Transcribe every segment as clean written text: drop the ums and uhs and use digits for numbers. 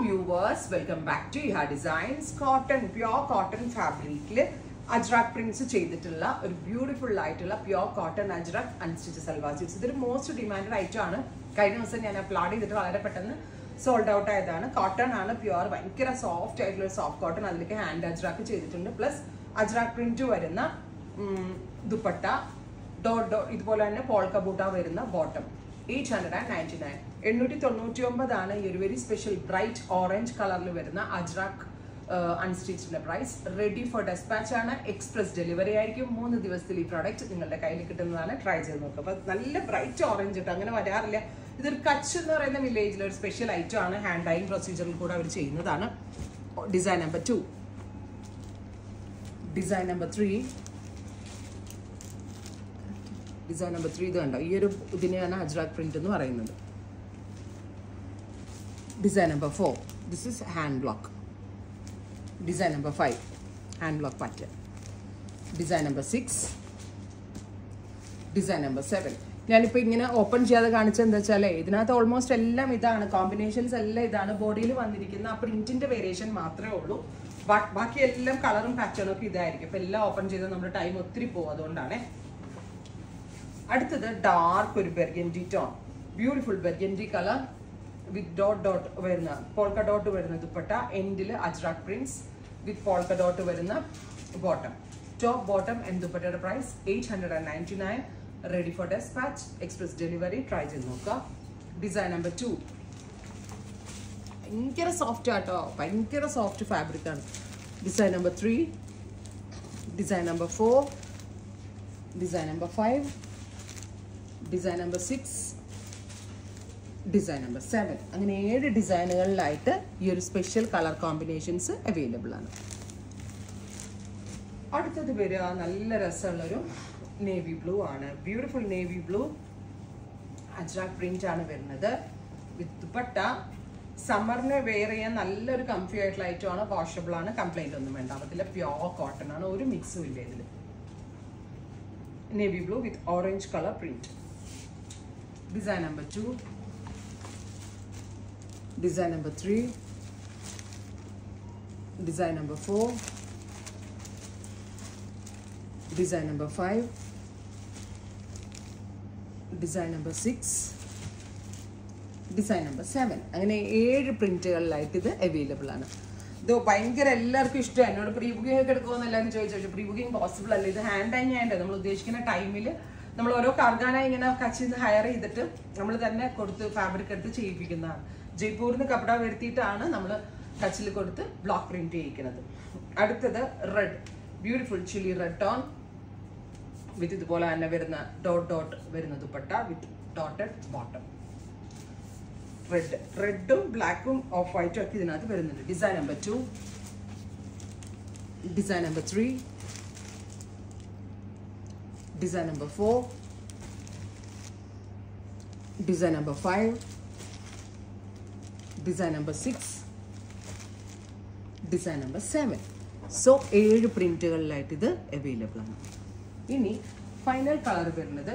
viewers, welcome back to Iha Designs. Cotton, pure cotton fabric Ajrak prints ചെയ്തിട്ടുള്ള ഒരു beautiful ആയിട്ടുള്ള pure cotton ajrak unstitch salwar suits. ഇതൊരു most demanded item ആണ്. കഴിഞ്ഞ ദിവസം ഞാൻ അപ്ലോഡ് ചെയ്തിട്ട് വളരെ പെട്ടെന്ന് സോൾഡ് ഔട്ട് ആയതാണ്. കോട്ടൺ ആണ്, പ്യുവർ, ഭയങ്കര സോഫ്റ്റ് ആയിട്ടുള്ള സോഫ്റ്റ് കോട്ടൺ. അതിലേക്ക് ഹാൻഡ് അജ്രക് ചെയ്തിട്ടുണ്ട്. പ്ലസ് അജ്രക് പ്രിന്റ് വരുന്ന ദുപ്പട്ട, ഡോട്ട് ഇതുപോലെ തന്നെ പോൾക്ക ബൂട്ട വരുന്ന ബോട്ടം. 899 899 ഈ ഒരു വെരി സ്പെഷ്യൽ ബ്രൈറ്റ് ഓറഞ്ച് കളറിൽ വരുന്ന അജ്രക് അൺസ്റ്റിച്ചിന്റെ പ്രൈസ്. റെഡി ഫോർ ഡെസ്പാച്ച് ആണ്. എക്സ്പ്രസ് ഡെലിവറി ആയിരിക്കും. 3 ദിവസത്തിൽ ഈ പ്രോഡക്റ്റ് നിങ്ങളുടെ കയ്യിൽ കിട്ടുന്നതാണ്. ട്രൈ ചെയ്ത് നോക്കുക. അപ്പോൾ നല്ല ബ്രൈറ്റ് ഓറഞ്ച് ഇട്ട് അങ്ങനെ വരാറില്ല. ഇതൊരു കച്ച് എന്ന് പറയുന്ന വില്ലേജിലെ ഒരു സ്പെഷ്യൽ ഐറ്റം ആണ്. ഹാൻഡ് ഡൈയിങ് പ്രൊസീജിയറിൽ കൂടെ അവർ ചെയ്യുന്നതാണ്. Design number 2, design number 3, design number 3 ഇത് കണ്ടോ. ഈ ഒരു ഇതിനെയാണ് അജ്രക് പ്രിന്റ് എന്ന് പറയുന്നത്. Design number 4, this is hand block. Design number 5, hand block pattern. Design number 6, design number 7. ഞാനിപ്പോൾ ഇങ്ങനെ ഓപ്പൺ ചെയ്യാതെ കാണിച്ചത് എന്താ വെച്ചാൽ ഇതിനകത്ത് ഓൾമോസ്റ്റ് എല്ലാം ഇതാണ്, കോമ്പിനേഷൻസ് എല്ലാം ഇതാണ്. ബോഡിയിൽ വന്നിരിക്കുന്ന ആ പ്രിന്റിന്റെ വേരിയേഷൻ മാത്രമേ ഉള്ളൂ. ബാക്കി എല്ലാം കളറും പാറ്റേണും ഒക്കെ ഇതായിരിക്കും. ഇപ്പം എല്ലാം ഓപ്പൺ ചെയ്ത് നമ്മുടെ ടൈം ഒത്തിരി പോകും. അതുകൊണ്ടാണ്. അടുത്തത് ഡാർക്ക് ഒരു burgundy tone, beautiful burgundy colour with dot വരുന്ന പോൾക്ക ഡോട്ട് വരുന്ന ദുപ്പട്ട. എൻഡിൽ Ajrak prints with polka dot വരുന്ന ബോട്ടം. ടോപ്പ് ബോട്ടം ആൻഡ് ദുപ്പട്ടയുടെ price 899. Ready for despatch, express delivery. Try ചെയ്ത് നോക്കുക. ഡിസൈൻ നമ്പർ 2, ഭയങ്കര സോഫ്റ്റ് ആട്ടോ, ഭയങ്കര സോഫ്റ്റ് ഫാബ്രിക് ആണ്. Design number 3, design number 4, design number 5, design number 6, design number 7. അങ്ങനെ 7 ഡിസൈനുകളിലായിട്ട് ഈ ഒരു സ്പെഷ്യൽ കളർ കോമ്പിനേഷൻസ് അവൈലബിൾ ആണ്. അടുത്തത് വരിക നല്ല രസമുള്ളൊരു നേവി ബ്ലൂ ആണ്. Beautiful navy blue ajrak print ആണ് വരുന്നത് വിത്ത് ദുപ്പട്ട. സമ്മറിന് വെയർ ചെയ്യാൻ നല്ലൊരു കംഫി ആയിട്ടുള്ള ഐറ്റം ആണ്. വാഷബിൾ ആണ്, കംപ്ലൈന്റ് ഒന്നും വേണ്ട. അതിൽ പ്യോർ കോട്ടൺ ആണ്, ഒരു മിക്സും ഇല്ല ഇതിൽ. നേവി ബ്ലൂ വിത്ത് orange colour print. Design number 2, design number 3, design number 4, design number 5, design number 6, design number 7. അങ്ങനെ 7 പ്രിന്റുകളിലായിട്ട് ഇത് അവൈലബിൾ ആണ്. ഇത് ഭയങ്കര എല്ലാവർക്കും ഇഷ്ടം. എന്നോട് പ്രീ ബുക്കിംഗ് ഒക്കെ എടുക്കുമെന്ന് എല്ലാവരും ചോദിച്ചു. പ്രീ ബുക്കിംഗ് പോസിബിൾ അല്ല. ഇത് ഹാൻഡ് ടൈം ആയിട്ട് നമ്മൾ ഉദ്ദേശിക്കുന്ന ടൈമിൽ നമ്മൾ ഓരോ കാർഗാന ഇങ്ങനെ കച്ചിൽ നിന്ന് ഹയർ ചെയ്തിട്ട് നമ്മൾ തന്നെ കൊടുത്ത് ഫാബ്രിക് എടുത്ത് ചെയ്യിപ്പിക്കുന്നതാണ്. ജയ്പൂരിൽ നിന്ന് കപ്പട വരുത്തിയിട്ടാണ് നമ്മൾ കച്ചിൽ കൊടുത്ത് ബ്ലോക്ക് പ്രിന്റ് ചെയ്യിക്കുന്നത്. അടുത്തത് red, beautiful chilli red tone with ഇതുപോലെ തന്നെ വരുന്ന ഡോട്ട് വരുന്ന ദുപ്പട്ട വിത്ത് ഡോട്ടഡ് ബോട്ടം. റെഡും ബ്ലാക്കും ഓഫ് വൈറ്റും ഒക്കെ ഇതിനകത്ത് വരുന്നുണ്ട്. Design number 2, design number 3, design number 4, design number 5, design number 6, design number 7. So 7 പ്രിന്റുകളിലായിട്ട് ഇത് അവൈലബിൾ ആണ്. ഇനി ഫൈനൽ കളർ വരുന്നത്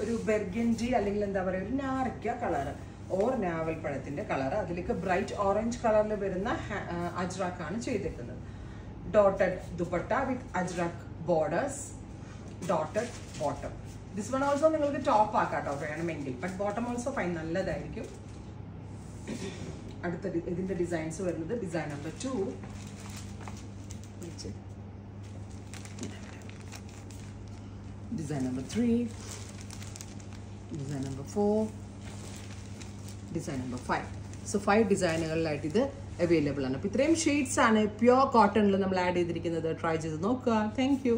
ഒരു ബെർഗൻഡി അല്ലെങ്കിൽ എന്താ പറയുക, ഒരു നാരക്ക കളർ ഓർ നാവൽ പഴത്തിന്റെ കളർ. അതിലേക്ക് ബ്രൈറ്റ് ഓറഞ്ച് കളറിൽ വരുന്ന അജ്രക് ആണ് ചെയ്തിരിക്കുന്നത്. Dotted dupatta with ajrak borders, dotted bottom. This one also നിങ്ങൾക്ക് ടോപ്പ് ആക്കാട്ടോ വേണമെങ്കിൽ, ബട്ട് ബോട്ടം ഓൾസോ ഫൈൻ, നല്ലതായിരിക്കും. അടുത്ത ഇതിന്റെ ഡിസൈൻസ് വരുന്നത് design number 2, design number 3, design number 4, design number 5. So 5 ഡിസൈനുകളിലായിട്ട് ഇത് അവൈലബിൾ ആണ്. അപ്പോൾ ഇത്രയും ഷെയ്ഡ്സ് ആണ് പ്യുവർ കോട്ടണിൽ നമ്മൾ ആഡ് ചെയ്തിരിക്കുന്നത്. ട്രൈ ചെയ്ത് നോക്കുക. Thank you.